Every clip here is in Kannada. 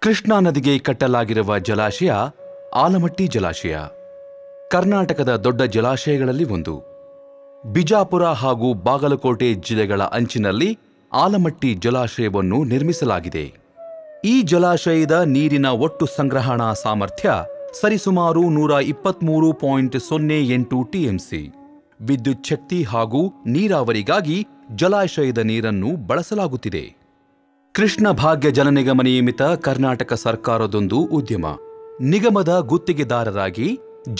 ಕೃಷ್ಣಾ ನದಿಗೆ ಕಟ್ಟಲಾಗಿರುವ ಜಲಾಶಯ ಆಲಮಟ್ಟಿ ಜಲಾಶಯ ಕರ್ನಾಟಕದ ದೊಡ್ಡ ಜಲಾಶಯಗಳಲ್ಲಿ ಒಂದು. ಬಿಜಾಪುರ ಹಾಗೂ ಬಾಗಲಕೋಟೆ ಜಿಲ್ಲೆಗಳ ಅಂಚಿನಲ್ಲಿ ಆಲಮಟ್ಟಿ ಜಲಾಶಯವನ್ನು ನಿರ್ಮಿಸಲಾಗಿದೆ. ಈ ಜಲಾಶಯದ ನೀರಿನ ಒಟ್ಟು ಸಂಗ್ರಹಣಾ ಸಾಮರ್ಥ್ಯ ಸರಿಸುಮಾರು 123.08 ಟಿಎಂಸಿ. ವಿದ್ಯುತ್ ಶಕ್ತಿ ಹಾಗೂ ನೀರಾವರಿಗಾಗಿ ಜಲಾಶಯದ ನೀರನ್ನು ಬಳಸಲಾಗುತ್ತಿದೆ. ಕೃಷ್ಣ ಭಾಗ್ಯ ಜಲ ನಿಗಮ ನಿಯಮಿತ ಕರ್ನಾಟಕ ಸರ್ಕಾರದೊಂದು ಉದ್ಯಮ. ನಿಗಮದ ಗುತ್ತಿಗೆದಾರರಾಗಿ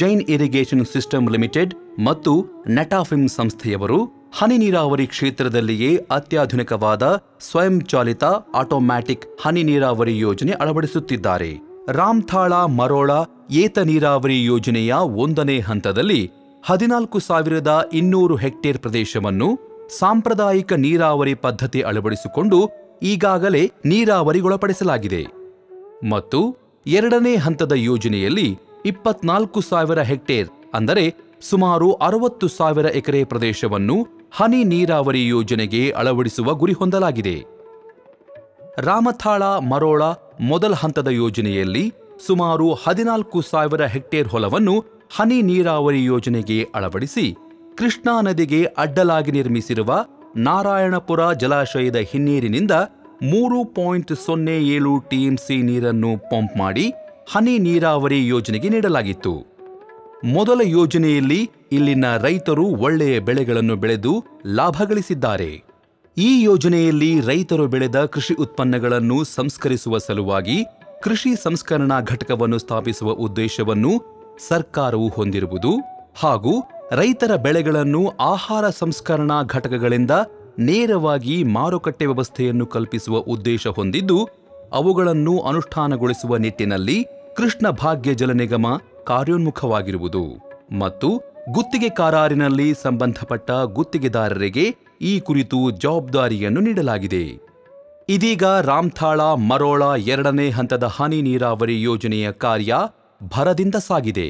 ಜೈನ್ ಇರಿಗೇಷನ್ ಸಿಸ್ಟಮ್ ಲಿಮಿಟೆಡ್ ಮತ್ತು ನೆಟಾಫಿಮ್ ಸಂಸ್ಥೆಯವರು ಹನಿ ನೀರಾವರಿ ಕ್ಷೇತ್ರದಲ್ಲಿಯೇ ಅತ್ಯಾಧುನಿಕವಾದ ಸ್ವಯಂ ಚಾಲಿತ ಆಟೋಮ್ಯಾಟಿಕ್ ಹನಿ ನೀರಾವರಿ ಯೋಜನೆ ಅಳವಡಿಸುತ್ತಿದ್ದಾರೆ. ರಾಮ್ಥಾಳ ಮರೋಳ ಏತ ನೀರಾವರಿ ಯೋಜನೆಯ 1ನೇ ಹಂತದಲ್ಲಿ 14,200 ಹೆಕ್ಟೇರ್ ಪ್ರದೇಶವನ್ನು ಸಾಂಪ್ರದಾಯಿಕ ನೀರಾವರಿ ಪದ್ಧತಿ ಅಳವಡಿಸಿಕೊಂಡು ಈಗಾಗಲೇ ನೀರಾವರಿಗೊಳಪಡಿಸಲಾಗಿದೆ ಮತ್ತು 2ನೇ ಹಂತದ ಯೋಜನೆಯಲ್ಲಿ 24,000 ಹೆಕ್ಟೇರ್ ಅಂದರೆ ಸುಮಾರು 60,000 ಎಕರೆ ಪ್ರದೇಶವನ್ನು ಹನಿ ನೀರಾವರಿ ಯೋಜನೆಗೆ ಅಳವಡಿಸುವ ಗುರಿ ಹೊಂದಲಾಗಿದೆ. ರಾಮಥಾಳ ಮರೋಳ ಮೊದಲ ಹಂತದ ಯೋಜನೆಯಲ್ಲಿ ಸುಮಾರು 14,000 ಹೆಕ್ಟೇರ್ ಹೊಲವನ್ನು ಹನಿ ನೀರಾವರಿ ಯೋಜನೆಗೆ ಅಳವಡಿಸಿ ಕೃಷ್ಣಾ ನದಿಗೆ ಅಡ್ಡಲಾಗಿ ನಿರ್ಮಿಸಿರುವ ನಾರಾಯಣಪುರ ಜಲಾಶಯದ ಹಿನ್ನೀರಿನಿಂದ 3.07 ಟಿಎಂಸಿ ನೀರನ್ನು ಪಂಪ್ ಮಾಡಿ ಹನಿ ನೀರಾವರಿ ಯೋಜನೆಗೆ ನೀಡಲಾಗಿತ್ತು. ಮೊದಲ ಯೋಜನೆಯಲ್ಲಿ ಇಲ್ಲಿನ ರೈತರು ಒಳ್ಳೆಯ ಬೆಳೆಗಳನ್ನು ಬೆಳೆದು ಲಾಭ ಗಳಿಸಿದ್ದಾರೆ. ಈ ಯೋಜನೆಯಲ್ಲಿ ರೈತರು ಬೆಳೆದ ಕೃಷಿ ಉತ್ಪನ್ನಗಳನ್ನು ಸಂಸ್ಕರಿಸುವ ಸಲುವಾಗಿ ಕೃಷಿ ಸಂಸ್ಕರಣಾ ಘಟಕವನ್ನು ಸ್ಥಾಪಿಸುವ ಉದ್ದೇಶವನ್ನು ಸರ್ಕಾರವು ಹೊಂದಿರುವುದು ಹಾಗೂ ರೈತರ ಬೆಳೆಗಳನ್ನು ಆಹಾರ ಸಂಸ್ಕರಣಾ ಘಟಕಗಳಿಂದ ನೇರವಾಗಿ ಮಾರುಕಟ್ಟೆ ವ್ಯವಸ್ಥೆಯನ್ನು ಕಲ್ಪಿಸುವ ಉದ್ದೇಶ ಹೊಂದಿದ್ದು, ಅವುಗಳನ್ನು ಅನುಷ್ಠಾನಗೊಳಿಸುವ ನಿಟ್ಟಿನಲ್ಲಿ ಕೃಷ್ಣ ಭಾಗ್ಯ ಜಲ ನಿಗಮ ಕಾರ್ಯೋನ್ಮುಖವಾಗಿರುವುದು ಮತ್ತು ಗುತ್ತಿಗೆ ಕರಾರಿನಲ್ಲಿ ಸಂಬಂಧಪಟ್ಟ ಗುತ್ತಿಗೆದಾರರಿಗೆ ಈ ಕುರಿತು ಜವಾಬ್ದಾರಿಯನ್ನು ನೀಡಲಾಗಿದೆ. ಇದೀಗ ರಾಮ್ಥಾಳ ಮರೋಳ 2ನೇ ಹಂತದ ಹನಿ ನೀರಾವರಿ ಯೋಜನೆಯ ಕಾರ್ಯ ಭರದಿಂದ ಸಾಗಿದೆ.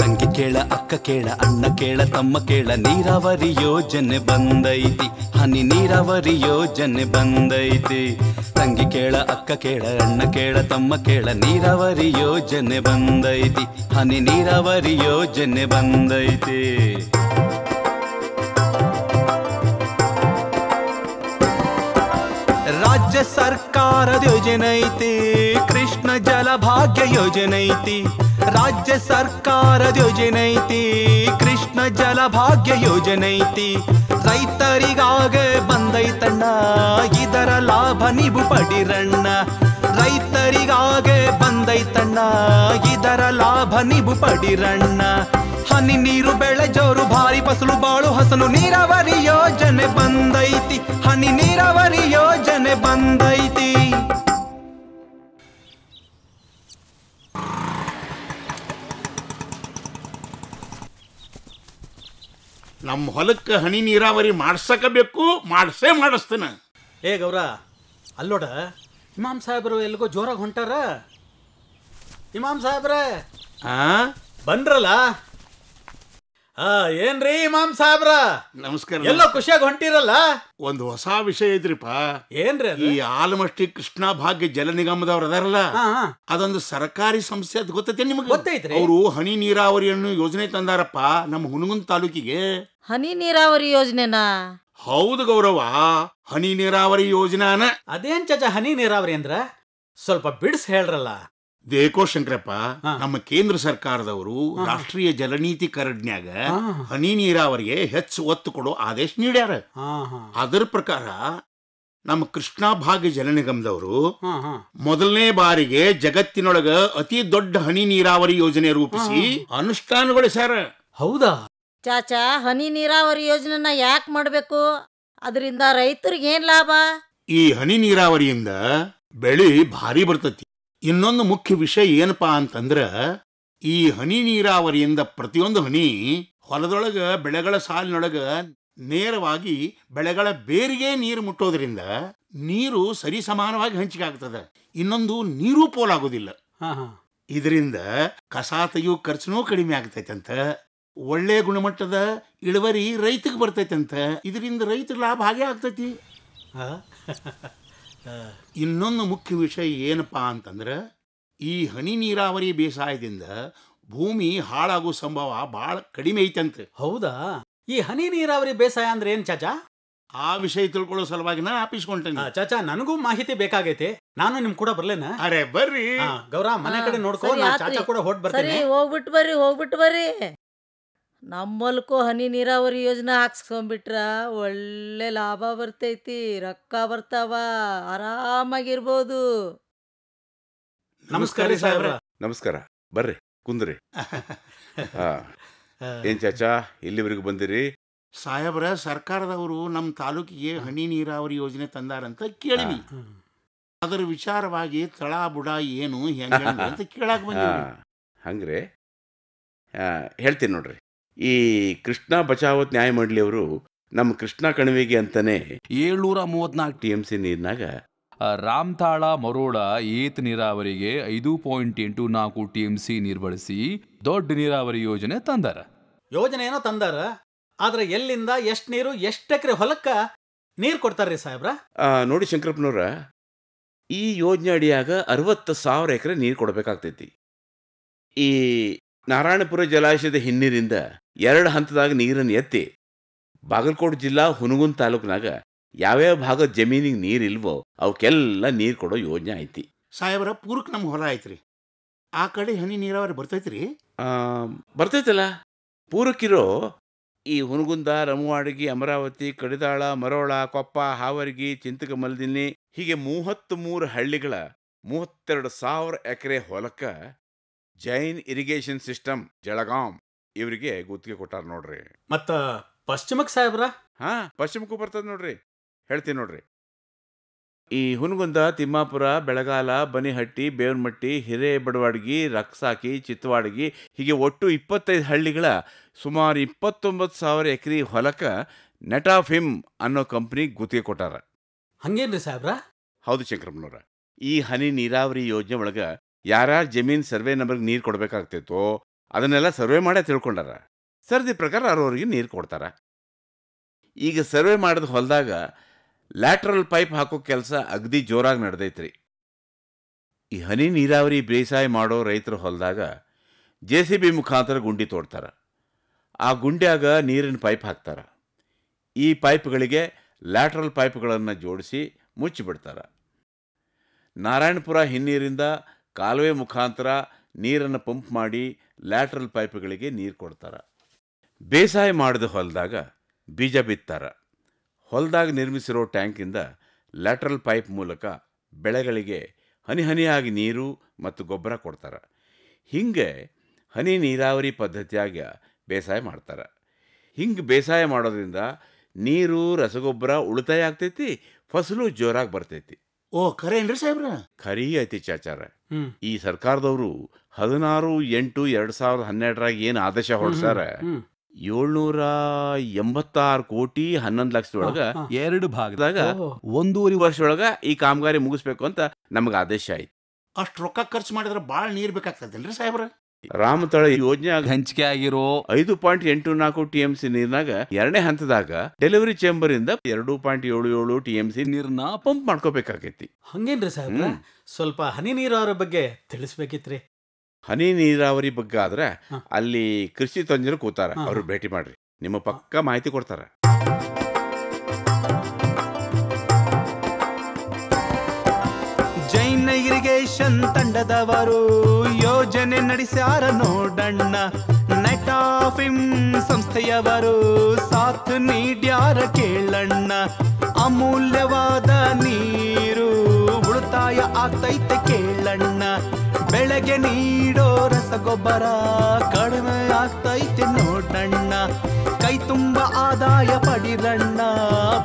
ತಂಗಿ ಕೇಳ, ಅಕ್ಕ ಕೇಳ, ಅಣ್ಣ ಕೇಳ, ತಮ್ಮ ಕೇಳ, ನೀರಾವರಿ ಯೋಜನೆ ಬಂದೈತಿ, ಹನಿ ನೀರಾವರಿ ಯೋಜನೆ ಬಂದೈತಿ. ತಂಗಿ ಕೇಳ, ಅಕ್ಕ ಕೇಳ, ಅಣ್ಣ ಕೇಳ, ತಮ್ಮ ಕೇಳ, ನೀರಾವರಿ ಯೋಜನೆ ಬಂದೈತಿ, ಹನಿ ನೀರಾವರಿ ಯೋಜನೆ ಬಂದೈತಿ. ರಾಜ್ಯ ಸರ್ಕಾರದ ಯೋಜನೆ ಐತಿ, ಕೃಷ್ಣ ಜಲ ಭಾಗ್ಯ ಯೋಜನೆ ಐತಿ. ರಾಜ್ಯ ಸರ್ಕಾರದ ಯೋಜನೆ ಐತಿ, ಕೃಷ್ಣ ಜಲ ಭಾಗ್ಯ ಯೋಜನೆ ಐತಿ. ರೈತರಿಗಾಗ ಬಂದೈತಣ್ಣ, ಇದರ ಲಾಭ ನೀವು ಪಡಿರಣ್ಣ. ರೈತರಿಗಾಗ ಬಂದೈತಣ್ಣ, ಇದರ ಲಾಭ ನೀವು ಪಡಿರಣ್ಣ. ಹನಿ ನೀರು ಬೆಳೆ ಜೋರು ಭಾರಿ ಫಸಲು ಬಾಳು ಹಸನು ನೀರಾವರಿ ಯೋಜನೆ ಬಂದೈತಿ, ಹನಿ ನೀರಾವರಿ ಯೋಜನೆ ಬಂದೈತಿ. ನಮ್ಮ ಹೊಲಕ್ಕೆ ಹನಿ ನೀರಾವರಿ ಮಾಡ್ಸಕಬೇಕು, ಮಾಡಿಸ್ತೇನೆ. ಏ ಗೌರ, ಅಲ್ಲೋಡ ಇಮಾಮ್ ಸಾಹೇಬರು ಎಲ್ಲಿಗೋ ಜೋರಾಗಿ ಹೊಂಟಾರ. ಇಮಾಮ್ ಸಾಹೇಬ್ರೆ ಬನ್ರಲ್ಲ. ಏನ್ರಿ ಇಮಾಮ್ ಸಾಹೇಬ್ರ, ನಮಸ್ಕಾರ. ಎಲ್ಲೋ ಖುಷಿಯಾಗಿ ಹೊಂಟಿರಲ್ಲ. ಒಂದು ಹೊಸ ವಿಷಯ ಐತ್ರಿಪ್ಪ. ಏನ್ರಿ? ಈ ಆಲಮಟ್ಟಿ ಕೃಷ್ಣ ಭಾಗ್ಯ ಜಲ ನಿಗಮದವ್ರು ಅದಾರಲ್ಲ, ಅದೊಂದು ಸರ್ಕಾರಿ ಸಂಸ್ಥೆ ಅಂತ ಗೊತ್ತೈತೆ ನಿಮಗೆ? ಗೊತ್ತೈತ್ರಿ. ಅವರು ಹನಿ ನೀರಾವರಿಯನ್ನು ಯೋಜನೆ ತಂದಾರಪ್ಪ ನಮ್ಮ ಹುನಗುಂದ ತಾಲೂಕಿಗೆ. ಹನಿ ನೀರಾವರಿ ಯೋಜನೆನಾ? ಹೌದು ಗೌರವ, ಹನಿ ನೀರಾವರಿ ಯೋಜನಾನ. ಅದೇನ್ ಚಜ ಹನಿ ನೀರಾವರಿ ಅಂದ್ರ ಸ್ವಲ್ಪ ಬಿಡಿಸ್ ಹೇಳ್ರಲ್ಲ. ದೇಕೋ ಶಂಕರಪ್ಪ, ನಮ್ಮ ಕೇಂದ್ರ ಸರ್ಕಾರದವರು ರಾಷ್ಟ್ರೀಯ ಜಲನೀತಿ ಕರಡ್ನ್ಯಾಗ ಹನಿ ನೀರಾವರಿಗೆ ಹೆಚ್ಚು ಒತ್ತು ಕೊಡೋ ಆದೇಶ ನೀಡ್ಯಾರ. ಅದರ ಪ್ರಕಾರ ನಮ್ಮ ಕೃಷ್ಣ ಭಾಗ್ಯ ಜಲ ನಿಗಮದವರು ಮೊದಲನೇ ಬಾರಿಗೆ ಜಗತ್ತಿನೊಳಗ ಅತಿ ದೊಡ್ಡ ಹನಿ ನೀರಾವರಿ ಯೋಜನೆ ರೂಪಿಸಿ ಅನುಷ್ಠಾನಗೊಳಿಸ್ಯಾರ. ಹೌದಾ ಚಾಚಾ, ಹನಿ ನೀರಾವರಿ ಯೋಜನೆನ ಯಾಕೆ ಮಾಡಬೇಕು? ಅದರಿಂದ ರೈತರಿಗೆ ಏನ್ ಲಾಭ? ಈ ಹನಿ ನೀರಾವರಿಯಿಂದ ಬೆಳೆ ಭಾರಿ ಬರ್ತತಿ. ಇನ್ನೊಂದು ಮುಖ್ಯ ವಿಷಯ ಏನಪ್ಪಾ ಅಂತಂದ್ರ, ಈ ಹನಿ ನೀರಾವರಿಯಿಂದ ಪ್ರತಿಯೊಂದು ಹನಿ ಹೊಲದೊಳಗ ಬೆಳೆಗಳ ಸಾಲಿನೊಳಗ ನೇರವಾಗಿ ಬೆಳೆಗಳ ಬೇರಿಗೆ ನೀರು ಮುಟ್ಟೋದ್ರಿಂದ ನೀರು ಸರಿ ಸಮಾನವಾಗಿ ಹಂಚಿಕೆ ಆಗ್ತದ. ಇನ್ನೊಂದು ನೀರು ಪೋಲಾಗೋದಿಲ್ಲ. ಇದರಿಂದ ಕಸ ತೆಗೆಯೋ ಖರ್ಚುನೂ ಕಡಿಮೆ ಆಗ್ತೈತಂತ ಒಳ್ಳೆ ಗುಣಮಟ್ಟದ ಇಳುವರಿ ರೈತಗೆ ಬರ್ತೈತಂತ. ಇದರಿಂದ ರೈತರ ಲಾಭ ಹಾಗೆ ಆಗ್ತೈತಿ. ಇನ್ನೊಂದು ಮುಖ್ಯ ವಿಷಯ ಏನಪ್ಪಾ ಅಂತಂದ್ರೆ, ಈ ಹನಿ ನೀರಾವರಿ ಬೇಸಾಯದಿಂದ ಭೂಮಿ ಹಾಳಾಗೋ ಸಂಭವ ಬಹಳ ಕಡಿಮೆ ಐತಂತೆ. ಹೌದಾ? ಈ ಹನಿ ನೀರಾವರಿ ಬೇಸಾಯ ಅಂದ್ರೆ ಏನ್ ಚಾಚಾ? ಆ ವಿಷಯ ತಿಳ್ಕೊಳ್ಳೋ ಸಲುವಾಗಿ ನಾ ಆಪಿಸ್ಕೊಂಟೇನೆ. ಚಾಚಾ, ನನಗೂ ಮಾಹಿತಿ ಬೇಕಾಗೈತೆ. ನಾನು ನಿಮ್ ಕೂಡ ಬರ್ಲೇನ? ಅರೆ ಬರ್ರಿ. ಗೌರ, ಮನೆ ಕಡೆ ನೋಡ್ಕೊ. ಚಾಚಾ ಕೂಡ ಹೊಟ್ ಬರ್ತೇನೆ. ಹೋಗ್ಬಿಟ್ಟು ಬರ್ರಿ. ನಮ್ಮಲ್ಕೂ ಹನಿ ನೀರಾವರಿ ಯೋಜನೆ ಹಾಕ್ಸ್ಕೊಂಡ್ಬಿಟ್ರ ಒಳ್ಳೆ ಲಾಭ ಬರ್ತೈತಿ, ರೊಕ್ಕ ಬರ್ತಾವ, ಆರಾಮಾಗಿರ್ಬೋದು. ನಮಸ್ಕಾರ ರೀ ಸಾಹೇಬ್ರ. ನಮಸ್ಕಾರ, ಬರ್ರಿ ಕುಂದ್ರಿ. ಏನ್ ಚಾಚಾ ಇಲ್ಲಿವರೆಗೂ ಬಂದಿರಿ? ಸಾಹೇಬ್ರ, ಸರ್ಕಾರದವರು ನಮ್ಮ ತಾಲೂಕಿಗೆ ಹನಿ ನೀರಾವರಿ ಯೋಜನೆ ತಂದಾರಂತ ಕೇಳಿವಿ. ಅದರ ವಿಚಾರವಾಗಿ ತಳ ಬುಡ ಏನು ಹೆಂಗ ಅಂತ ಕೇಳಕ್ ಬಂದಿವಿ. ಹಂಗ್ರೆ ಹೇಳ್ತೀನಿ ನೋಡ್ರಿ. ಈ ಕೃಷ್ಣ ಬಚಾವತ್ ನ್ಯಾಯ ಮಂಡಳಿಯವರು ನಮ್ಮ ಕೃಷ್ಣ ಕಣಿವೆಗೆ ಅಂತಾನೆ 734 TMC ನೀರಿನಾಗ ರಾಮತಾಳ ಮರೋಡ ಏತ ನೀರಾವರಿಗೆ 5.84 TMC ನೀರು ಬಳಸಿ ದೊಡ್ಡ ನೀರಾವರಿ ಯೋಜನೆ ತಂದಾರ. ಯೋಜನೆ ಏನೋ ತಂದಾರ, ಆದ್ರೆ ಎಲ್ಲಿಂದ ಎಷ್ಟು ನೀರು ಎಷ್ಟು ಎಕರೆ ಹೊಲಕ್ಕ ನೀರು ಕೊಡ್ತಾರ್ರಿ ಸಾಹೇಬ್ರ? ನೋಡಿ ಶಂಕರಪ್ಪನವ್ರ, ಈ ಯೋಜನೆ ಅಡಿಯಾಗ 60,000 ಎಕರೆ ನೀರು ಕೊಡಬೇಕಾಗ್ತೈತಿ. ಈ ನಾರಾಯಣಪುರ ಜಲಾಶಯದ ಹಿನ್ನೀರಿಂದ 2 ಹಂತದಾಗ ನೀರನ್ನು ಎತ್ತಿ ಬಾಗಲಕೋಟೆ ಜಿಲ್ಲಾ ಹುನಗುಂದ ತಾಲೂಕಿನಾಗ ಯಾವ್ಯಾವ ಭಾಗದ ಜಮೀನಿಗೆ ನೀರು ಇಲ್ವೋ ಅವಕ್ಕೆಲ್ಲ ನೀರು ಕೊಡೋ ಯೋಜನೆ ಐತಿ. ಸಾಹೇಬ್ರ, ಪೂರಕ್ ನಮ್ಗೆ ಹೊಲ ಐತ್ರಿ, ಆ ಕಡೆ ಹನಿ ನೀರಾವರಿ ಬರ್ತೈತ್ರಿ? ಬರ್ತೈತಲ್ಲ. ಪೂರಕ್ಕಿರೋ ಈ ಹುನಗುಂದ, ರಮವಾಡಗಿ, ಅಮರಾವತಿ, ಕಡಿದಾಳ, ಮರೋಳ, ಕೊಪ್ಪ, ಹಾವರ್ಗಿ, ಚಿಂತಕಮಲ್ದಿನಿ ಹೀಗೆ 33 ಹಳ್ಳಿಗಳ 32,000 ಎಕರೆ ಹೊಲಕ್ಕ ಜೈನ್ ಇರಿಗೇಷನ್ ಸಿಸ್ಟಮ್ ಜಳಗಾಂ ಇವರಿಗೆ ಗುತ್ತಿಗೆ ಕೊಟ್ಟಾರ ನೋಡ್ರಿ. ಮತ್ತ ಪಶ್ಚಿಮಕ್ಕೆ ಸಾಹೇಬ್ರ? ಪಶ್ಚಿಮಕ್ಕೂ ಬರ್ತದ ನೋಡ್ರಿ, ಹೇಳ್ತೀನಿ ನೋಡ್ರಿ. ಈ ಹುನಗುಂದ, ತಿಮ್ಮಾಪುರ, ಬೆಳಗಾಲ, ಬನಿಹಟ್ಟಿ, ಬೇವನಮಟ್ಟಿ, ಹಿರೇಬಡವಾಡಗಿ, ರಕ್ಸಾಕಿ, ಚಿತ್ತವಾಡಗಿ ಹೀಗೆ ಒಟ್ಟು 25 ಹಳ್ಳಿಗಳ ಸುಮಾರು 29,000 ಎಕರೆ ಹೊಲಕ್ಕ ನೆಟಾಫಿಮ್ ಅನ್ನೋ ಕಂಪ್ನಿ ಗುತ್ತಿಗೆ ಕೊಟ್ಟಾರ. ಹಂಗೇನ್ರಿ ಸಾಹೇಬ್ರ? ಹೌದು ಶಂಕರಪ್ಪನವ್ರ. ಈ ಹನಿ ನೀರಾವರಿ ಯೋಜನೆ ಒಳಗ ಯಾರ್ಯಾರ ಜಮೀನ್ ಸರ್ವೆ ನಂಬರ್ಗೆ ನೀರು ಕೊಡ್ಬೇಕಾಗ್ತೈತೋ ಅದನ್ನೆಲ್ಲ ಸರ್ವೆ ಮಾಡೇ ತಿಳ್ಕೊಂಡಾರ. ಸರದಿ ಪ್ರಕಾರ ಅವ್ರವ್ರಿಗೆ ನೀರು ಕೊಡ್ತಾರ. ಈಗ ಸರ್ವೆ ಮಾಡಿದ ಹೊಲದಾಗ ಲ್ಯಾಟ್ರಲ್ ಪೈಪ್ ಹಾಕೋ ಕೆಲಸ ಅಗದಿ ಜೋರಾಗಿ ನಡೆದೈತ್ರಿ. ಈ ಹನಿ ನೀರಾವರಿ ಬೇಸಾಯ ಮಾಡೋ ರೈತರ ಹೊಲದಾಗ JCB ಮುಖಾಂತರ ಗುಂಡಿ ತೋಡ್ತಾರ. ಆ ಗುಂಡ್ಯಾಗ ನೀರಿನ ಪೈಪ್ ಹಾಕ್ತಾರ. ಈ ಪೈಪ್ಗಳಿಗೆ ಲ್ಯಾಟ್ರಲ್ ಪೈಪ್ಗಳನ್ನು ಜೋಡಿಸಿ ಮುಚ್ಚಿಬಿಡ್ತಾರ. ನಾರಾಯಣಪುರ ಹಿನ್ನೀರಿಂದ ಕಾಲುವೆ ಮುಖಾಂತರ ನೀರನ್ನು ಪಂಪ್ ಮಾಡಿ ಲ್ಯಾಟ್ರಲ್ ಪೈಪ್ಗಳಿಗೆ ನೀರು ಕೊಡ್ತಾರ. ಬೇಸಾಯ ಮಾಡಿದ ಹೊಲದಾಗ ಬೀಜ ಬಿತ್ತಾರ. ಹೊಲದಾಗ ನಿರ್ಮಿಸಿರೋ ಟ್ಯಾಂಕಿಂದ ಲ್ಯಾಟ್ರಲ್ ಪೈಪ್ ಮೂಲಕ ಬೆಳೆಗಳಿಗೆ ಹನಿ ಹನಿಯಾಗಿ ನೀರು ಮತ್ತು ಗೊಬ್ಬರ ಕೊಡ್ತಾರೆ. ಹಿಂಗೆ ಹನಿ ನೀರಾವರಿ ಪದ್ಧತಿಯಾಗಿ ಬೇಸಾಯ ಮಾಡ್ತಾರೆ. ಹಿಂಗೆ ಬೇಸಾಯ ಮಾಡೋದ್ರಿಂದ ನೀರು, ರಸಗೊಬ್ಬರ ಉಳಿತಾಯ ಆಗ್ತೈತಿ, ಫಸಲು ಜೋರಾಗಿ ಬರ್ತೈತಿ. ಓ, ಖರೆ ಏನ್ರಿ ಸಾಹೇಬ್ರ? ಖರೀ ಐತಿ ಚಾಚಾರ. ಈ ಸರ್ಕಾರದವರು 16/8/2012 ಏನು ಆದೇಶ ಹೊರಡ್ಸಾರ, 786 ಕೋಟಿ 11 ಲಕ್ಷದೊಳಗ 2 ಭಾಗದಾಗ 1.5 ವರ್ಷದೊಳಗ ಈ ಕಾಮಗಾರಿ ಮುಗಿಸ್ಬೇಕು ಅಂತ ನಮಗೆ ಆದೇಶ ಆಯ್ತು. ಅಷ್ಟು ರೊಕ್ಕ ಖರ್ಚು ಮಾಡಿದ್ರೆ ಭಾಳ ನೀರು ಬೇಕಾಗ್ತದೇನ್ರಿ ಸಾಹೇಬ್ರ? ರಾಮತಳ ಯೋಜನೆ ಹಂಚಿಕೆ ಆಗಿರೋ 5.84 TMC ನೀರಿನಾಗ 2ನೇ ಹಂತದಾಗ ಡೆಲಿವರಿ ಚೇಂಬರ್ ಇಂದ 2.77 TMC ನೀರನ್ನ ಪಂಪ್ ಮಾಡ್ಕೋಬೇಕಾಗೈತಿ. ಹಂಗೇನ್ರಿ ಸಾಹೇಬ್ರ? ಸ್ವಲ್ಪ ಹನಿ ನೀರಾವರಿ ಬಗ್ಗೆ ತಿಳಿಸ್ಬೇಕಿತ್ರಿ. ಹನಿ ನೀರಾವರಿ ಬಗ್ಗೆ ಆದ್ರೆ ಅಲ್ಲಿ ಕೃಷಿ ತಜ್ಞರು ಕೂತಾರ, ಅವ್ರು ಭೇಟಿ ಮಾಡ್ರಿ, ನಿಮ್ಮ ಪಕ್ಕ ಮಾಹಿತಿ ಕೊಡ್ತಾರ. ಜೈನ ಇರಿಗೇಷನ್ ತಂಡದವರು ಯೋಜನೆ ನಡೆಸ್ಯಾರ ನೋಡಣ್ಣ. ನೆಟಾಫಿಮ್ ಸಂಸ್ಥೆಯವರು ಸಾಥ್ ನೀಡ್ಯಾರ ಕೇಳಣ್ಣ. ಅಮೂಲ್ಯವಾದ ನೀರು ಉಳಿತಾಯ ಆಗ್ತೈತೆ ಕೇಳಣ್ಣ. ಬೆಳೆಗೆ ನೀಡೋ ರಸಗೊಬ್ಬರ ಕಡಿಮೆ ಆಗ್ತೈತೆ ನೋಡಣ್ಣ. ಕೈ ತುಂಬ ಆದಾಯ ಪಡಿರಣ್ಣ,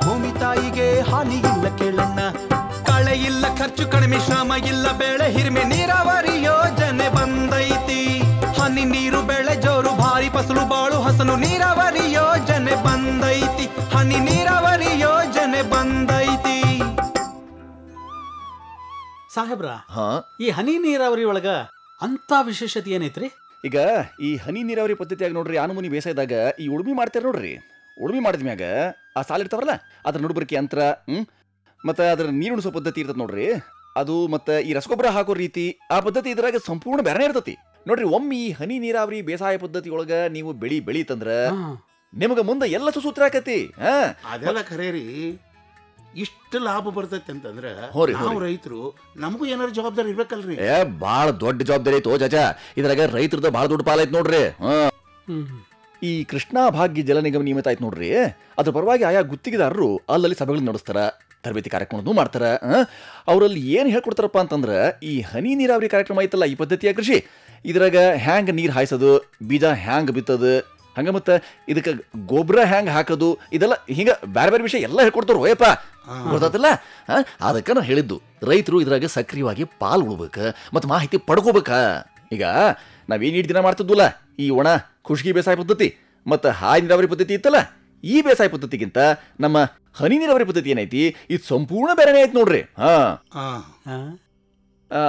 ಭೂಮಿ ತಾಯಿಗೆ ಹಾನಿ ಇಲ್ಲ ಕೇಳಣ್ಣ. ಕಳೆ ಇಲ್ಲ, ಖರ್ಚು ಕಡಿಮೆ, ಶ್ರಮ ಇಲ್ಲ, ಬೆಳೆ ಹಿರಿಮೆ, ನೀರಾವರಿ ಯೋಜನೆ ಬಂದೈತಿ. ಹನಿ ನೀರು ಬೆಳೆ ಜೋರು, ಭಾರಿ ಫಸಲು ಬಾಳು ಹಸನು, ನೀರಾವರಿ ಯೋಜನೆ ಬಂದೈತಿ. ಹನಿ ನೀರಾವರಿ ಯೋಜನೆ ಬಂದೈತಿ. ಸಾಹೇಬ್ರ, ಈ ಹನಿ ನೀರಾವರಿ ಒಳಗ ಅಂತ ವಿಶೇಷತೆ ಏನೈತ್ರಿ? ಈಗ ಈ ಹನಿ ನೀರಾವರಿ ಪದ್ಧತಿಯಾಗ ನೋಡ್ರಿ ಆನುಮನಿ ಬೇಸಾಯದಾಗ ಈ ಉಳುಮೆ ಮಾಡ್ತಾರೆ ನೋಡ್ರಿ. ಉಳುಮೆ ಮಾಡಿದ್ಮ್ಯಾಗ ಆ ಸಾಲ ಇರ್ತಾವಲ್ಲ ಅದ್ರ ನಡುಬರ್ಕಿ ಯಂತ್ರ ಮತ್ತು ಅದ್ರ ನೀರು ಉಣಿಸೋ ಪದ್ಧತಿ ಇರ್ತದೆ ನೋಡ್ರಿ, ಅದು ಮತ್ತು ಈ ರಸಗೊಬ್ಬರ ಹಾಕೋ ರೀತಿ ಆ ಪದ್ಧತಿ ಇದ್ರಾಗ ಸಂಪೂರ್ಣ ಬೇರೆ ಇರ್ತತಿ ನೋಡ್ರಿ. ಒಮ್ಮೆ ಈ ಹನಿ ನೀರಾವರಿ ಬೇಸಾಯ ಪದ್ಧತಿ ಒಳಗ ನೀವು ಬೆಳಿತಂದ್ರ ನಿಮಗ ಮುಂದೆ ಎಲ್ಲ ಸೂತ್ರ ಆಕತಿ. ಅದೆಲ್ಲ ಖರೆ ರೀ. ಇಷ್ಟು ಲಾಭ ಬರ್ತೈತಿ ಅಂತಂದ್ರ ನಾವು ರೈತರು ನಮಗೂ ಏನಾರು ಜವಾಬ್ದಾರಿ ಇರ್ಬೇಕಲ್ರಿ. ಬಾಳ ದೊಡ್ಡ ಜವಾಬ್ದಾರಿ ಐತೋ ಚಾಚಾ, ಇದ್ರಾಗ ರೈತರದ ಬಾಳ ದೊಡ್ಡ ಪಾಲ ಐತ್ ನೋಡ್ರಿ. ಈ ಕೃಷ್ಣಾ ಭಾಗ್ಯ ಜಲ ನಿಗಮ ನಿಯಮಿತ ಆಯ್ತು ನೋಡ್ರಿ, ಅದ್ರ ಪರವಾಗಿ ಆಯಾ ಗುತ್ತಿಗೆದಾರರು ಅಲ್ಲಲ್ಲಿ ಸಭೆಗಳನ್ನ ನಡೆಸ್ತಾರ, ತರಬೇತಿ ಕಾರ್ಯಕ್ರಮನೂ ಮಾಡ್ತಾರ. ಅವರಲ್ಲಿ ಏನು ಹೇಳ್ಕೊಡ್ತಾರಪ್ಪ ಅಂತಂದ್ರ ಈ ಹನಿ ನೀರಾವರಿ ಕಾರ್ಯಕ್ರಮ ಐತಲ್ಲ, ಈ ಪದ್ಧತಿಯ ಕೃಷಿ, ಇದ್ರಾಗ ಹ್ಯಾಂಗ್ ನೀರ್ ಹಾಯಿಸೋದು, ಬೀಜ ಹ್ಯಾಂಗ್ ಬಿತ್ತದು, ಹಂಗ ಮತ್ತ ಇದಕ್ಕೆ ಗೊಬ್ಬರ ಹ್ಯಾಂಗ್ ಹಾಕೋದು, ಇದೆಲ್ಲ ಹಿಂಗ ಬೇರೆ ಬೇರೆ ವಿಷಯ ಎಲ್ಲ ಹೇಳ್ಕೊಡ್ತಾರ. ಓಯಪ್ಪ ಗೊತ್ತಾತಲ್ಲ, ಅದಕ್ಕೆ ನಾನು ಹೇಳಿದ್ದು ರೈತರು ಇದ್ರಾಗ ಸಕ್ರಿಯವಾಗಿ ಪಾಲ್ ಉಳ್ಬೇಕ ಮತ್ತು ಮಾಹಿತಿ ಪಡ್ಕೋಬೇಕ. ಈಗ ನಾವೇನು ಇಷ್ಟು ದಿನ ಮಾಡ್ತಿದ್ವಲ್ಲ ಈ ಒಣ ಖುಷ್ಗಿ ಬೇಸಾಯ ಪದ್ಧತಿ ಮತ್ತು ಹಾಯಿ ನೀರಾವರಿ ಪದ್ಧತಿ ಇತ್ತಲ್ಲ, ಈ ಬೇಸಾಯ ಪದ್ಧತಿಗಿಂತ ನಮ್ಮ ಹನಿ ನೀರಾವರಿ ಪದ್ಧತಿ ಏನೈತಿ ಇದು ಸಂಪೂರ್ಣ ಬೇರೆನೇ ಐತಿ ನೋಡ್ರಿ.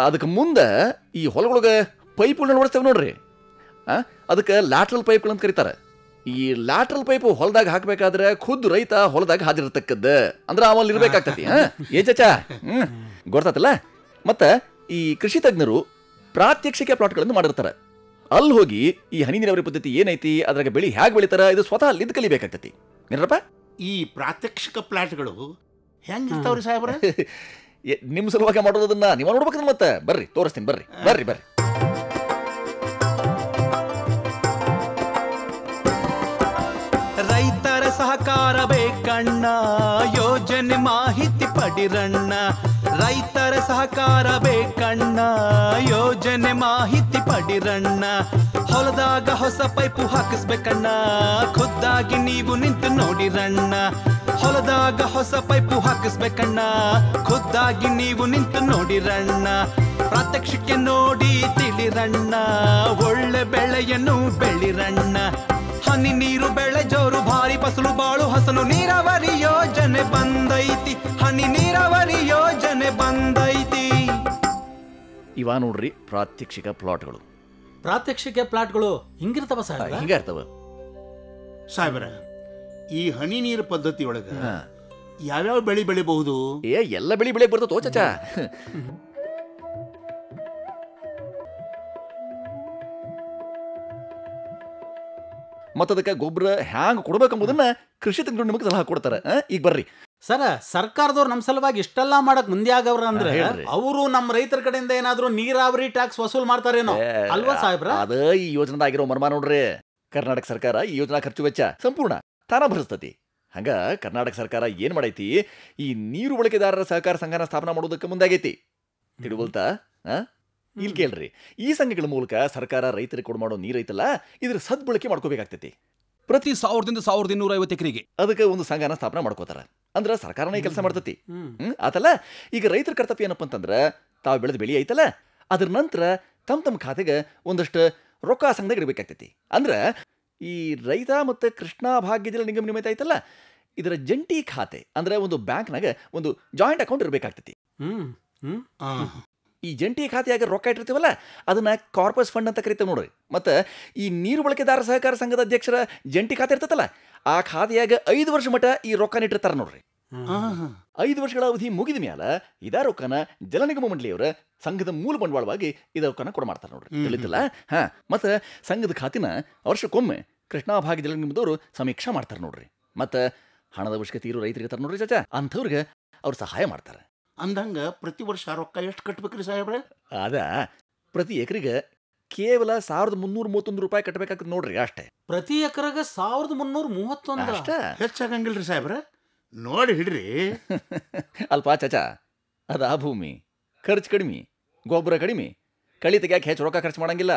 ಅದಕ್ಕೆ ಮುಂದೆ ಈ ಹೊಲಗೊಳಗೆ ಪೈಪ್ಗಳನ್ನ ನೋಡಿಸ್ತೇವೆ ನೋಡ್ರಿ, ಅದಕ್ಕೆ ಲ್ಯಾಟ್ರಲ್ ಪೈಪ್ಗಳು ಅಂತ ಕರೀತಾರೆ. ಈ ಲ್ಯಾಟ್ರಲ್ ಪೈಪ್ ಹೊಲದಾಗ ಹಾಕಬೇಕಾದ್ರೆ ಖುದ್ದು ರೈತ ಹೊಲದಾಗ ಹಾದಿರತಕ್ಕದ್ದು ಅಂದ್ರೆ ಆಮೇಲೆ ಇರ್ಬೇಕಾಗ್ತತಿ. ಏ ಚಾಚಾ ಗೊತ್ತಾತಲ್ಲ. ಮತ್ತು ಈ ಕೃಷಿ ತಜ್ಞರು ಪ್ರಾತ್ಯಕ್ಷಿಕೆ ಪ್ಲಾಟ್ಗಳನ್ನು ಮಾಡಿರ್ತಾರೆ. ಅಲ್ಲಿ ಹೋಗಿ ಈ ಹನಿ ನೀರಾವರಿ ಪದ್ಧತಿ ಏನೈತಿ, ಅದ್ರಾಗ ಬೆಳಿ ಹೇಗೆ ಬೆಳಿತಾರ, ಇದು ಸ್ವತಃ ಅಲ್ಲಿದ್ದು ಕಲಿಬೇಕಾಗ್ತತಿ. ಏನರಪ್ಪ ಈ ಪ್ರಾತ್ಯಕ್ಷಿಕ ಪ್ಲಾಟ್ಗಳು ಹೆಂಗಿರ್ತಾವ್ರಿ ಸಾಹೇಬ್ರ? ನಿಮ್ಮ ಸಲುವಾಗಿ ಮಾಡೋದನ್ನ ನೀವು ನೋಡ್ಬೇಕಂದ್ರೆ ಮತ್ತೆ ಬರ್ರಿ ತೋರಿಸ್ತೀನಿ, ಬರ್ರಿ ಬರ್ರಿ ಬರ್ರಿ. ರೈತರ ಸಹಕಾರ ಬೇಕಣ್ಣ, ಯೋಜನೆ ಮಾಹಿತಿ ಪಡಿರಣ್ಣ. ರೈತರ ಸಹಕಾರ ಬೇಕಣ್ಣ, ಯೋಜನೆ ಮಾಹಿತಿ ಪಡಿರಣ್ಣ. ಹೊಲದಾಗ ಹೊಸ ಪೈಪು ಹಾಕಿಸ್ಬೇಕಣ್ಣ, ಖುದ್ದಾಗಿ ನೀವು ನಿಂತು ನೋಡಿರಣ್ಣ. ಹೊಲದಾಗ ಹೊಸ ಪೈಪು ಹಾಕಿಸ್ಬೇಕಣ್ಣ, ಖುದ್ದಾಗಿ ನೀವು ನಿಂತು ನೋಡಿರಣ್ಣ. ಪ್ರಾತ್ಯಕ್ಷಿಕೆ ನೋಡಿ ತಿಳಿರಣ್ಣ, ಒಳ್ಳೆ ಬೆಳೆಯನ್ನು ಬೆಳಿರಣ್ಣ. ಹನಿ ನೀರು ಬೆಳೆ ಜೋರು ಭಾರಿ ಫಸಲು ಬಾಳು ಹಸನು ನೀರಾವರಿ ಯೋಜನೆ ಬಂದೈತಿ, ಹನಿ ನೀರಾವರಿ ಯೋಜನೆ ಬಂದೈತಿ. ಇವ ನೋಡ್ರಿ ಪ್ರಾತ್ಯಕ್ಷಿಕ ಪ್ಲಾಟ್ಗಳು. ಪ್ರಾತ್ಯಕ್ಷಿಕೆ ಪ್ಲಾಟ್ಗಳು ಹಿಂಗಿರ್ತಾವ ಸಾಹೇಬ್ರ? ಹಿಂಗ ಇರ್ತಾವ ಸಾಹೇಬ್ರ. ಈ ಹನಿ ನೀರು ಪದ್ಧತಿ ಒಳಗ ಯಾವ್ಯಾವ ಬೆಳಿ ಬೆಳಿಬಹುದು? ಎಲ್ಲ ಬೆಳಿ ಬೆಳೆ ಬರ್ತೋ ಚಾಚಾ. ಮತ್ತದಕ್ಕೆ ಗೊಬ್ಬರ ಹ್ಯಾಂಗ್ ಕೊಡ್ಬೇಕಂಬುದನ್ನ ಕೃಷಿ ತಜ್ಞರು ನಿಮಗೆ ಸಲಹೆ ಕೊಡ್ತಾರೆ. ಈಗ ಬರ್ರಿ ಸರ, ಸರ್ಕಾರದವ್ರು ನಮ್ಮ ಸಲುವಾಗಿ ಇಷ್ಟೆಲ್ಲ ಮಾಡಕ್ ಮುಂದೆ ಆಗವ್ರ ಅಂದ್ರೆ ಅವರು ನಮ್ಮ ರೈತರ ಕಡೆಯಿಂದ ಏನಾದ್ರು ನೀರಾವರಿ ಟ್ಯಾಕ್ಸ್ ವಸೂಲ್ ಮಾಡ್ತಾರೇನೋ ಅಲ್ವಾ ಸಾಹೇಬ್ರ? ಅದ ಈ ಯೋಜನೆದಾಗಿರೋ ಮರ್ಮ ನೋಡ್ರಿ. ಕರ್ನಾಟಕ ಸರ್ಕಾರ ಈ ಯೋಜನಾ ಖರ್ಚು ವೆಚ್ಚ ಸಂಪೂರ್ಣ ತಾನ ಭರಿಸ್ತತಿ. ಹಂಗ ಕರ್ನಾಟಕ ಸರ್ಕಾರ ಏನ್ ಮಾಡೈತಿ, ಈ ನೀರು ಬಳಕೆದಾರರ ಸಹಕಾರ ಸಂಘನ ಸ್ಥಾಪನಾ ಮಾಡೋದಕ್ಕೆ ಮುಂದಾಗೈತಿ. ತಿಳುವಲ್ತಾ? ಇಲ್ಲಿ ಕೇಳ್ರಿ, ಈ ಸಂಘಗಳ ಮೂಲಕ ಸರ್ಕಾರ ರೈತರಿಗೆ ಕೊಡು ಮಾಡೋ ನೀರೈತಲ್ಲ, ಇದ್ರ ಸದ್ಬಳಕೆ ಮಾಡ್ಕೋಬೇಕಾಗ್ತೈತಿ. ಪ್ರತಿ 1000ದಿಂದ 1250 ಎಕರೆಗೆ ಅದಕ್ಕೆ ಒಂದು ಸಂಘನ ಸ್ಥಾಪನೆ ಮಾಡ್ಕೋತಾರ. ಅಂದ್ರ ಸರ್ಕಾರನೇ ಕೆಲಸ ಮಾಡ್ತತಿ. ಆತಲ್ಲ. ಈಗ ರೈತರ ಕರ್ತವ್ಯ ಏನಪ್ಪ ಅಂತಂದ್ರ ತಾವು ಬೆಳೆದ ಬೆಳಿ ಐತಲ್ಲ, ಅದ್ರ ನಂತರ ತಮ್ಮ ಖಾತೆಗೆ ಒಂದಷ್ಟು ರೊಕ್ಕ ಸಂಘದಾಗ ಇರಬೇಕಾಗ್ತೈತಿ. ಅಂದ್ರ ಈ ರೈತ ಮತ್ತು ಕೃಷ್ಣಾ ಭಾಗ್ಯ ಜಲ ನಿಗಮ ನಿಯಮಿತ ಐತಲ್ಲ, ಇದರ ಜಂಟಿ ಖಾತೆ ಅಂದ್ರೆ ಒಂದು ಬ್ಯಾಂಕ್ನಾಗ ಒಂದು ಜಾಯಿಂಟ್ ಅಕೌಂಟ್ ಇರಬೇಕಾಗ್ತೈತಿ. ಈ ಜಂಟಿ ಖಾತೆಯಾಗ ರೊಕ್ಕ ಇಟ್ಟಿರ್ತೀವಲ್ಲ, ಅದನ್ನ ಕಾರ್ಪಸ್ ಫಂಡ್ ಅಂತ ಕರಿತೇವೆ ನೋಡ್ರಿ. ಮತ್ತು ಈ ನೀರು ಬಳಕೆದಾರ ಸಹಕಾರ ಸಂಘದ ಅಧ್ಯಕ್ಷರ ಜಂಟಿ ಖಾತೆ ಇರ್ತೈತಲ್ಲ, ಆ ಖಾತೆಯಾಗ 5 ವರ್ಷ ಮಟ್ಟ ಈ ರೊಕ್ಕನ ಇಟ್ಟಿರ್ತಾರ ನೋಡ್ರಿ. 5 ವರ್ಷಗಳ ಅವಧಿ ಮುಗಿದ ಮ್ಯಾಲ ಇದಾ ರೊಕ್ಕನ ಜಲ ನಿಗಮ ಮಂಡಳಿಯವರ ಸಂಘದ ಮೂಲ ಬಂಡವಾಳವಾಗಿ ಇದ ರೊಕ್ಕನ ಕೊಡ ಮಾಡ್ತಾರ ನೋಡ್ರಿ. ತಿಳಿತಲ್ಲ? ಮತ್ತು ಸಂಘದ ಖಾತಿನ ವರ್ಷಕ್ಕೊಮ್ಮೆ ಕೃಷ್ಣಾ ಭಾಗ್ಯ ಜಲ ನಿಗಮದವರು ಸಮೀಕ್ಷಾ ಮಾಡ್ತಾರ ನೋಡ್ರಿ. ಮತ್ತು ಹಣದ ಅವಶ್ಯಕತೆ ಇರೋ ರೈತರಿಗೆ ಇರ್ತಾರ ನೋಡ್ರಿ ಚಾಚಾ, ಅಂಥವ್ರಿಗೆ ಅವ್ರು ಸಹಾಯ ಮಾಡ್ತಾರೆ. ಅಂದಂಗ ಪ್ರತಿ ವರ್ಷ ರೊಕ್ಕ ಎಷ್ಟು ಕಟ್ಬೇಕ್ರಿ ಸಾಹೇಬ್ರೆ? ಅದ ಪ್ರತಿ ಎಕರೆಗೆ ಕೇವಲ 1331 ರೂಪಾಯಿ ಕಟ್ಟಬೇಕಾಗ್ತದೆ ನೋಡ್ರಿ, ಅಷ್ಟೇ. ಪ್ರತಿ ಎಕರೆಗೆ 1331 ಅಷ್ಟೇ. ಹೆಚ್ಚಾಗಂಗಿಲ್ರಿ ಸಾಹೇಬ್ರೆ, ನೋಡಿ ಹಿಡ್ರಿ. ಅಲ್ಪ ಚಾಚಾ, ಅದ ಆ ಭೂಮಿ ಖರ್ಚು ಕಡಿಮೆ, ಗೊಬ್ಬರ ಕಡಿಮೆ, ಕಳಿ ತೆಗ್ಯಾಕೆ ಹೆಚ್ಚು ರೊಕ್ಕ ಖರ್ಚು ಮಾಡಂಗಿಲ್ಲ,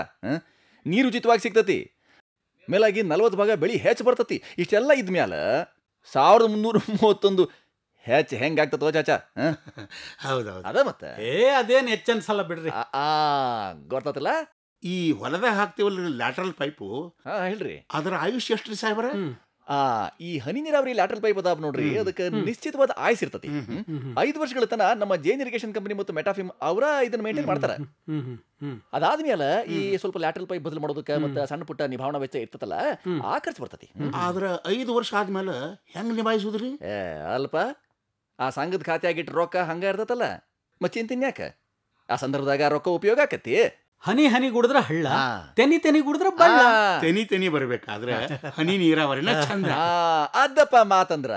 ನೀರು ಉಚಿತವಾಗಿ ಸಿಗ್ತತಿ, ಮೇಲಾಗಿ 40 ಭಾಗ ಬೆಳಿ ಹೆಚ್ಚು ಬರ್ತತಿ. ಇಷ್ಟೆಲ್ಲ ಇದ್ಮ್ಯಾಲ 1331 ಹೆಚ್ಚು ಹೆಂಗಾಗ್ತದ ಚಾಚಾ? ಹೌದೌದು. ಅದ ಮತ್ತೆ ಅದೇನ್ ಹೆಚ್ಚನ್ಸಲ್ಲ ಬಿಡ್ರಿ. ಗೊತ್ತಲ್ಲ. ಈ ಹೊಲದಾಗ ಹಾಕ್ತಿವಲ್ರಿ ಲ್ಯಾಟ್ರಲ್ ಪೈಪು, ಹೇಳ್ರಿ, ಅದರ ಆಯುಷ್ಯ ಎಷ್ಟ್ರಿ ಸಾಹೇಬ್ರೆ? ಈ ಹನಿ ನೀರಾವರಿ ಲ್ಯಾಟ್ರಲ್ ಪೈಪ್ ಅದಾವ ನೋಡ್ರಿ, ಅದಕ್ಕೆ ನಿಶ್ಚಿತವಾದ ಆಯ್ಸ್ ಇರ್ತತಿ. 5 ವರ್ಷಗಳ ತನ ನಮ್ಮ ಜೈನ್ ಇರಿಗೇಷನ್ ಕಂಪನಿ ಮತ್ತು ಮೆಟಾಫಿಮ್ ಅವರ ಇದನ್ನ ಮೇಂಟೈನ್ ಮಾಡ್ತಾರ. ಅದಾದ್ಮೇಲೆ ಈ ಸ್ವಲ್ಪ ಲ್ಯಾಟ್ರಲ್ ಪೈಪ್ ಬದಲು ಮಾಡೋದಕ್ಕೆ ಮತ್ತೆ ಸಣ್ಣ ಪುಟ್ಟ ನಿಭಾವಣಾ ವೆಚ್ಚ ಇರ್ತತಲ್ಲ, ಆ ಖರ್ಚು ಬರ್ತತಿ. ಆದ್ರ 5 ವರ್ಷ ಆದ್ಮೇಲೆ ಹೆಂಗ್ ನಿಭಾಯಿಸುದ್ರಿ? ಅಲ್ಪ ಆ ಸಂಘದ ಖಾತೆ ಆಗಿಟ್ಟು ರೊಕ್ಕ ಹಂಗ ಇರ್ತತಲ್ಲ, ಮತ್ತೆ ಚಿಂತಿನ ಯಾಕ? ಆ ಸಂದರ್ಭದಾಗ ರೊಕ್ಕ ಉಪಯೋಗ ಆಕತಿ. ಹನಿ ಹನಿ ಗುಡಿದ್ರ ಹಳ್ಳ, ತೆನಿ ತೆನಿ ಗುಡಿದ್ರ ಬಳ್ಳ. ತೆನಿ ಬರ್ಬೇಕಾದ್ರೆ ಹನಿ ನೀರಾವರಿನ ಚಂದ. ಅದಪ್ಪ ಮಾತಂದ್ರ.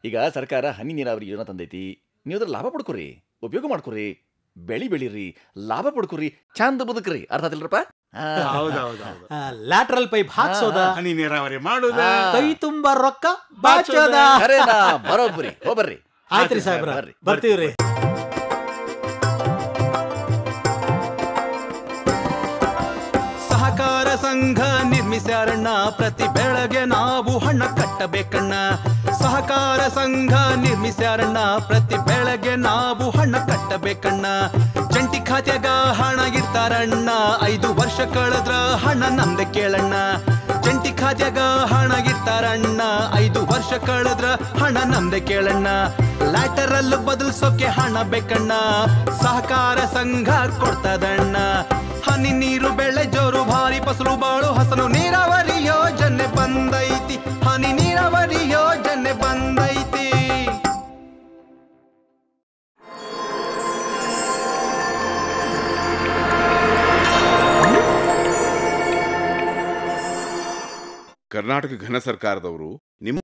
ಈಗ ಸರ್ಕಾರ ಹನಿ ನೀರಾವರಿ ಯೋಜನೆ ತಂದೈತಿ, ನೀವು ಅದ್ರ ಲಾಭ ಪಡ್ಕೊರಿ, ಉಪಯೋಗ ಮಾಡ್ಕೊರಿ, ಬೆಳಿರಿ, ಲಾಭ ಪಡ್ಕೊರಿ, ಚಂದ ಬದುಕ್ರಿ. ಅರ್ಥ ಆತಿಲ್ರಪ್ಪ? ಲ್ಯಾಟ್ರಲ್ ಪೈಪ್ ಹಾಕ್ಸೋದ, ಹನಿ ನೀರಾವರಿ ಮಾಡೋದ, ಕೈ ತುಂಬಾ ರೊಕ್ಕ ಬಾಚೋದ. ಬರೋಬ್ಬರಿ. ಹೋಗ್ಬರ್ರಿ. ಆಯ್ತ್ರಿ ಸಾಹೇಬ್ರ, ಬರ್ತೀವ್ರಿ. ಸಹಕಾರ ಸಂಘ ನಿರ್ಮಿಸ್ಯಾರಣ್ಣ, ಪ್ರತಿ ಬೆಳಗ್ಗೆ ನಾವು ಹಣ ಕಟ್ಟಬೇಕಣ್ಣ. ಸಹಕಾರ ಸಂಘ ನಿರ್ಮಿಸ್ಯಾರಣ್ಣ, ಪ್ರತಿ ಬೆಳಗ್ಗೆ ನಾವು ಹಣ ಕಟ್ಟಬೇಕಣ್ಣ. ಜಂಟಿ ಖಾತ್ಯಾಗ ಹಣ ಇಡ್ತಾರಣ್ಣ, 5 ವರ್ಷ ಕಳೆದ್ರ ಹಣ ನಮ್ದೆ ಕೇಳಣ್ಣ. ಜಂಟಿ ಖಾತ್ಯಾಗ ಹಣ ಇಡ್ತಾರಣ್ಣ, 5 ವರ್ಷ ಕಳೆದ್ರ ಹಣ ನಮ್ದೆ ಕೇಳಣ್ಣ. ಲ್ಯಾಟರಲ್ ಬದಲ್ಸೋಕೆ ಹಣ ಬೇಕಣ್ಣ, ಸಹಕಾರ ಸಂಘ ಕೊಡ್ತದಣ್ಣ. ಹನಿ ನೀರು ಬೆಳೆ ಜೋರು ಭಾರಿ ಫಸಲು ಬಾಳು ಹಸನು ನೀರಾವರಿ ಯೋಜನೆ ಬಂದೈತಿ, ಹನಿ ನೀರಾವರಿ ಯೋಜನೆ ಬಂದೈತಿ. ಕರ್ನಾಟಕ ಘನ ಸರ್ಕಾರದವರು ನಿಮ್ಮ